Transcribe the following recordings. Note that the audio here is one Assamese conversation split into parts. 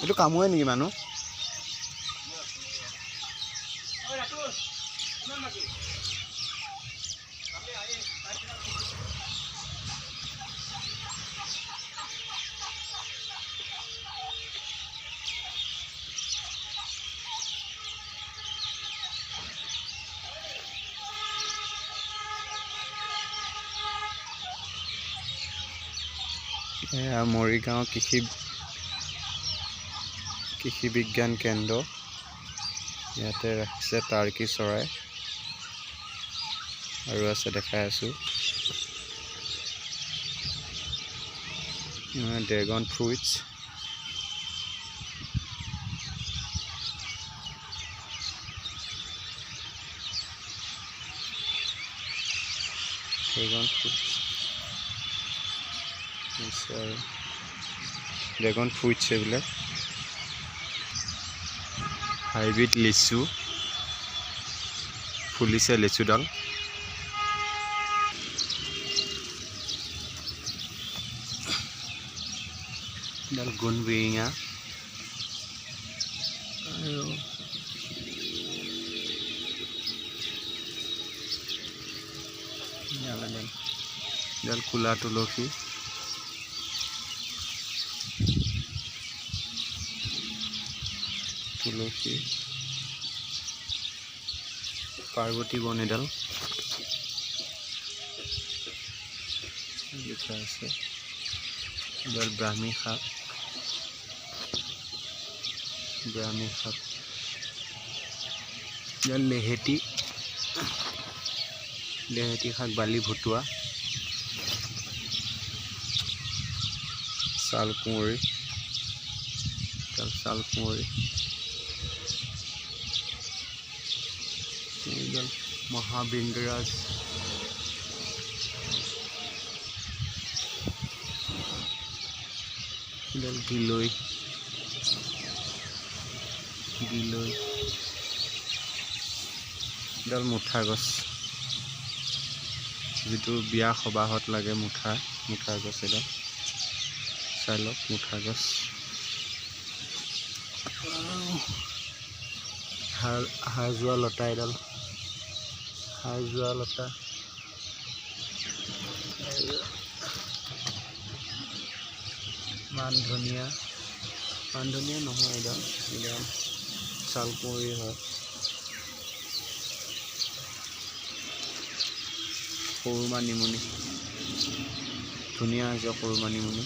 এইটো কামোৰে নেকি মানুহ? এয়া মৰিগাঁও কৃষি বিজ্ঞান কেন্দ্ৰ। ইয়াতে ৰাখিছে টাৰ্কি চৰাই আৰু আছে দেখাই আছোঁ ড্ৰেগন ফ্ৰুইটছ। ড্ৰেগন ফ্ৰুইটছ এইবিলাক হাইব্ৰিড লিচু ফুলিছে লিচুডাল। এডাল গুণবিৰিঙা আৰু এডাল কোলা তুলসী। পাৰ্বতী বন এডাল লিখা আছে। এডাল ব্ৰাহ্মী শাক এডাল লেহেতি শাক বালি ভুটুৱা। ছাল কোঁৱৰী এডাল মহাবৃংগৰাজ। এডাল গিলৈ এডাল মুঠা গছ, যিটো বিয়া সবাহত লাগে। মুঠা গছ এডাল চাই লওক। মুঠা গছ হাড় যোৱা লতা এডাল মান ধনিয়া নহয়, এডাল ছাল কোঁৱৰী হয়। সৰু মানিমুনি ধুনীয়া হৈছে। সৰু মানিমুনি,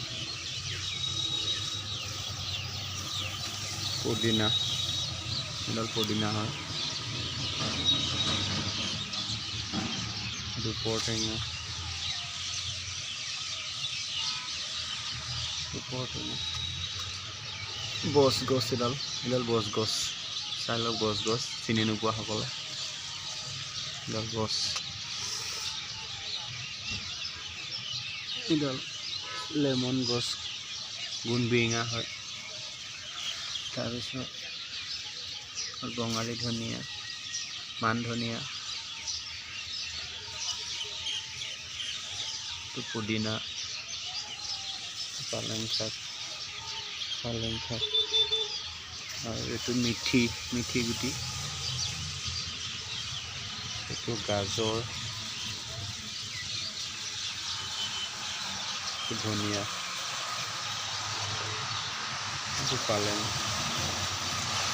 পদিনা এডাল পদিনা হয়। দুপৰ টেঙা বচ গছ এডাল বচ গছ চাই লওক। বচ গছ চিনি নোপোৱাসকলে এডাল গছ। এডাল লেমন গছ গুণবিৰিঙা হয়। তাৰপিছত বঙালী ধনিয়া, মান ধনিয়া, পুদিনা, পালেং শাক আৰু এইটো মিঠি গুটি, এইটো গাজৰ, ধনিয়া, এইটো পালেং,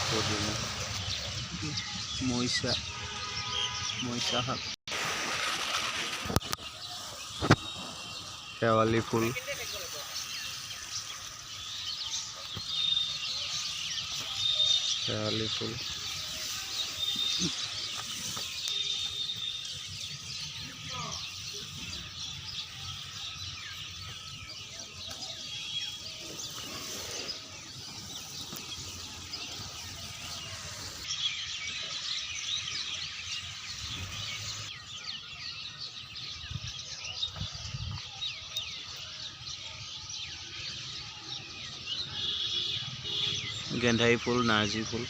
পুদিনা, মৰিচা শাক, শেৱালি ফুল, গেন্ধাৰী ফুল, নাৰ্জী ফুল।